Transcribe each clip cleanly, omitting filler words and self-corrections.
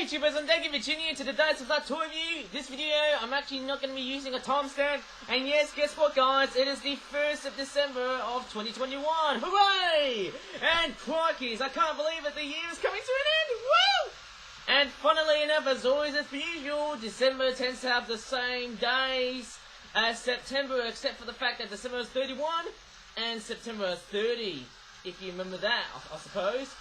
YouTubers, and thank you for tuning in to today's toy review. This video, I'm actually not going to be using a timestamp. And yes, guess what guys, it is the 1st of December of 2021. Hooray! And crikeys, I can't believe it, the year is coming to an end. Woo! And funnily enough, as always, as per usual, December tends to have the same days as September, except for the fact that December is 31 and September is 30. If you remember that, I suppose.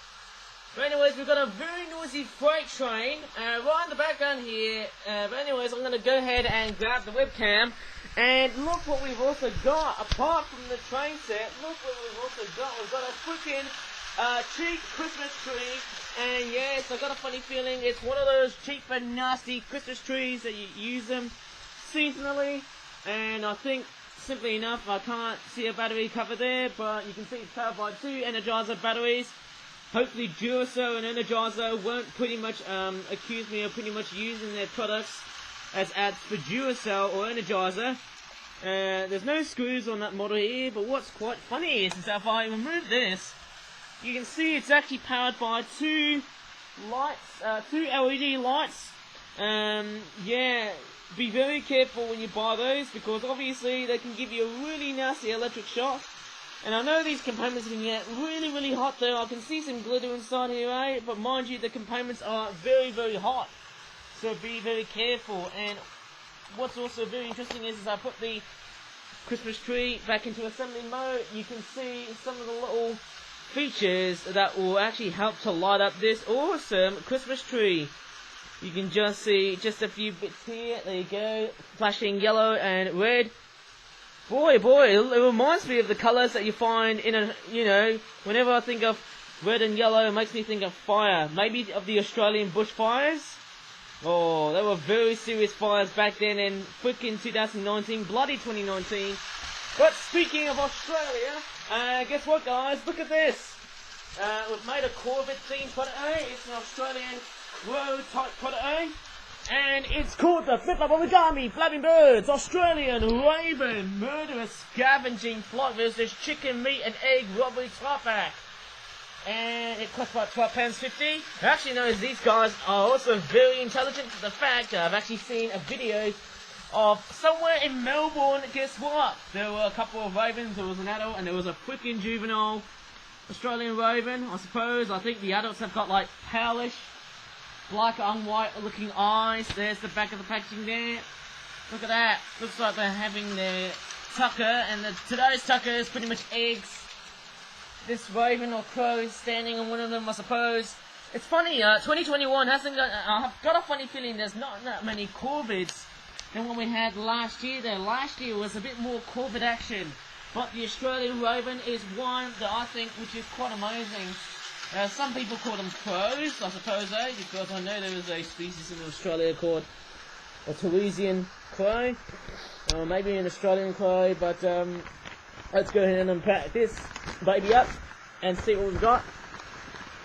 But anyways, we've got a very noisy freight train right in the background here. But anyways, I'm going to go ahead and grab the webcam. And look what we've also got. Apart from the train set, look what we've also got. We've got a freaking cheap Christmas tree. And yes, I've got a funny feeling it's one of those cheap and nasty Christmas trees that you use them seasonally. And I think, simply enough, I can't see a battery cover there, but you can see it's powered by 2 Energizer batteries. Hopefully Duracell and Energizer won't pretty much accuse me of pretty much using their products as ads for Duracell or Energizer. There's no screws on that model here, but what's quite funny is if I remove this, you can see it's actually powered by 2 lights, 2 LED lights. Yeah, be very careful when you buy those, because obviously they can give you a really nasty electric shock. And I know these components can get really, really hot though. I can see some glitter inside here, eh? But mind you, the components are very, very hot. So be very careful. And what's also very interesting is I put the Christmas tree back into assembly mode. You can see some of the little features that will actually help to light up this awesome Christmas tree. You can just see just a few bits here. There you go. Flashing yellow and red. Boy, it reminds me of the colours that you find in a, you know, whenever I think of red and yellow, it makes me think of fire. Maybe of the Australian bushfires. Oh, they were very serious fires back then in freaking 2019, bloody 2019. But speaking of Australia, guess what guys, look at this. We've made a Corvette themed product A. It's an Australian Crow type product A. And it's called the Flip Up Origami Flapping Birds Australian Raven Murderous Scavenging Flight versus Chicken Meat and Egg Robbery Type Pack. And it costs about £12.50. I actually know these guys are also very intelligent to the fact that I've actually seen a video of somewhere in Melbourne. Guess what? There were a couple of ravens. There was an adult and there was a freaking juvenile Australian raven, I suppose. I think the adults have got like palish, black and white looking eyes. There's the back of the packaging there. Look at that. Looks like they're having their tucker, and today's tucker is pretty much eggs. This raven or crow is standing on one of them, I suppose. It's funny, 2021 hasn't got, I've got a funny feeling there's not that many Corvettes than what we had last year though. Last year was a bit more Corvette action. But the Australian raven is one that I think which is quite amazing. Some people call them crows, I suppose, because I know there is a species in Australia called a Teresian crow, or maybe an Australian crow, but let's go ahead and unpack this baby up and see what we've got.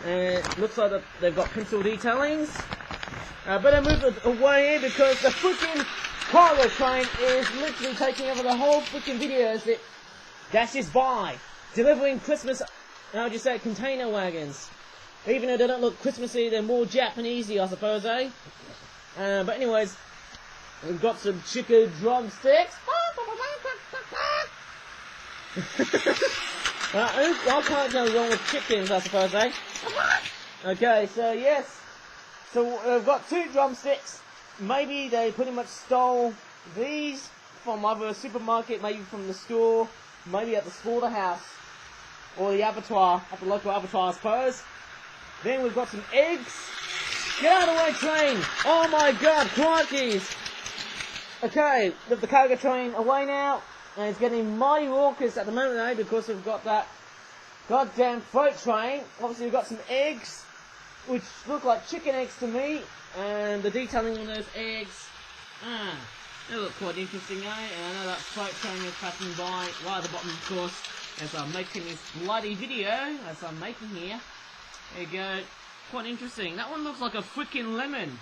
It looks like they've got pencil detailings. Better move it away here because the freaking cargo train is literally taking over the whole freaking video as it dashes by, delivering Christmas, how would you say, container wagons. Even though they don't look Christmassy, they're more Japanesey, I suppose, eh? But anyways, we've got some chicken drumsticks. I can't go wrong with chickens, I suppose, eh? Okay, so yes. So we've got 2 drumsticks. Maybe they pretty much stole these from either a supermarket, maybe from the store, maybe at the slaughterhouse. Or the abattoir, at the local abattoir I suppose. Then we've got some eggs. Get out of the way train! Oh my god, crikeys! Okay, with the cargo train away now. And it's getting mighty raucous at the moment though, because we've got that goddamn freight train. Obviously we've got some eggs, which look like chicken eggs to me. And the detailing on those eggs, they look quite interesting, eh? And I know that freight train is passing by right at the bottom, of course, as I'm making this bloody video, as I'm making here. There you go. Quite interesting. That one looks like a freaking lemon.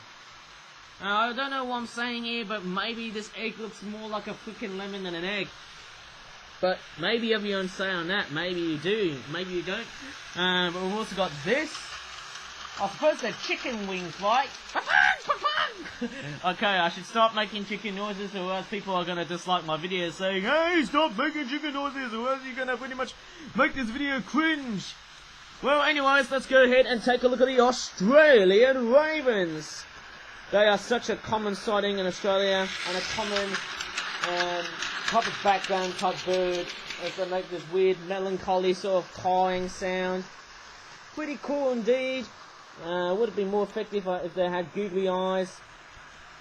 I don't know what I'm saying here, but maybe this egg looks more like a freaking lemon than an egg. But maybe you have your own say on that. Maybe you do. Maybe you don't. But we've also got this. I suppose they're chicken wings, right? Okay, I should stop making chicken noises or else people are gonna dislike my videos saying, hey, stop making chicken noises or else you're gonna pretty much make this video cringe. Well, anyways, let's go ahead and take a look at the Australian ravens. They are such a common sighting in Australia and a common type of background type bird, as they make this weird melancholy sort of cawing sound. Pretty cool indeed. Would have been more effective if they had googly eyes.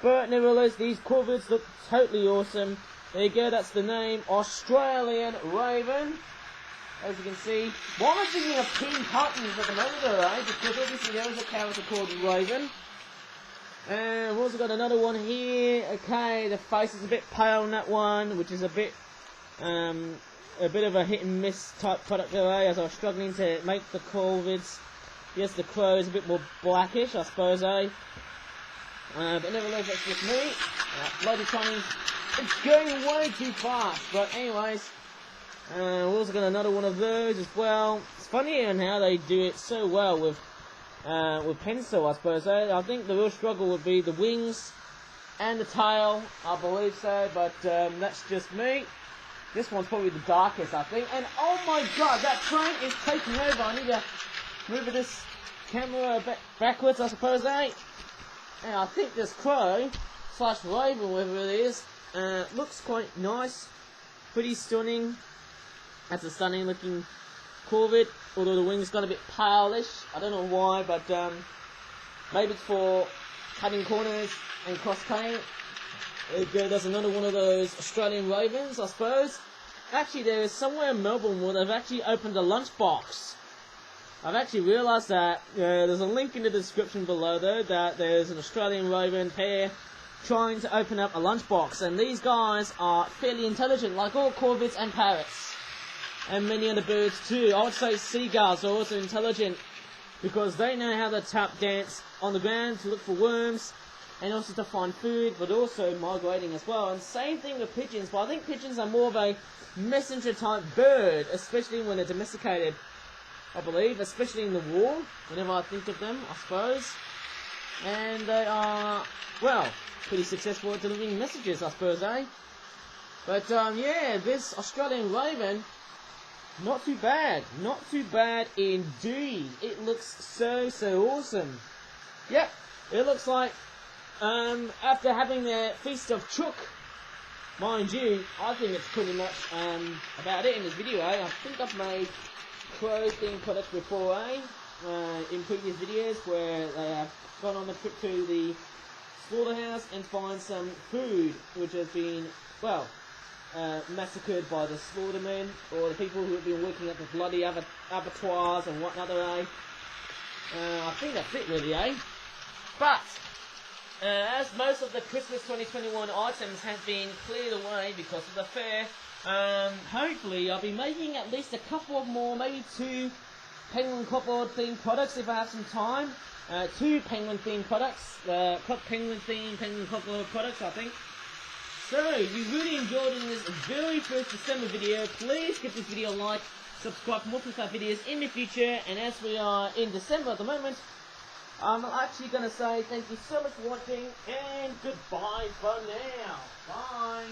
But nevertheless, these corvids look totally awesome. There you go, that's the name, Australian raven. As you can see. Why am I thinking of pink buttons at the moment though, eh? Because obviously there is a character called Raven. And we've also got another one here. Okay, the face is a bit pale on that one, which is a bit of a hit and miss type product there, eh? As I was struggling to make the corvids. Yes, the crow is a bit more blackish, I suppose, eh? But nevertheless, that's just me. Bloody Chinese. It's going way too fast. But anyways, we've also got another one of those as well. It's funny how they do it so well with pencil, I suppose. Eh? I think the real struggle would be the wings and the tail. I believe so, but that's just me. This one's probably the darkest, I think. And oh my god, that train is taking over. I need to move this camera a bit backwards, I suppose, eh? And I think this crow slash raven, whatever it is, looks quite nice, pretty stunning. That's a stunning looking corvid, although the wings got a bit palish. I don't know why, but maybe it's for cutting corners and cross cutting. There you go, there's another one of those Australian ravens, I suppose. Actually, there is somewhere in Melbourne where they've actually opened a lunchbox. I've actually realised that. There's a link in the description below though, that there's an Australian raven pair trying to open up a lunchbox, and these guys are fairly intelligent, like all corvids and parrots, and many other birds too. I would say seagulls are also intelligent, because they know how to tap dance on the ground to look for worms, and also to find food, but also migrating as well. And same thing with pigeons, but I think pigeons are more of a messenger type bird, especially when they're domesticated, I believe, especially in the war, whenever I think of them, I suppose. And they are, well, pretty successful at delivering messages, I suppose, eh? But, yeah, this Australian raven, not too bad. Not too bad indeed. It looks so awesome. Yep, it looks like, after having their feast of chook, mind you, I think it's pretty much, about it in this video, eh? I think I've made crow-themed products before, eh? In previous videos where they have gone on a trip to the slaughterhouse and find some food which has been, well, massacred by the slaughtermen or the people who have been working at the bloody abattoirs and whatnot, eh? I think that's it really, eh? But as most of the Christmas 2021 items have been cleared away because of the fair, hopefully I'll be making at least a couple of more, maybe 2 penguin copperhead themed products if I have some time. 2 penguin themed products, penguin themed penguin copperhead products, I think. So, if you really enjoyed in this very first December video, please give this video a like, subscribe for more Pixar videos in the future, and as we are in December at the moment, I'm actually going to say thank you so much for watching, and goodbye for now. Bye.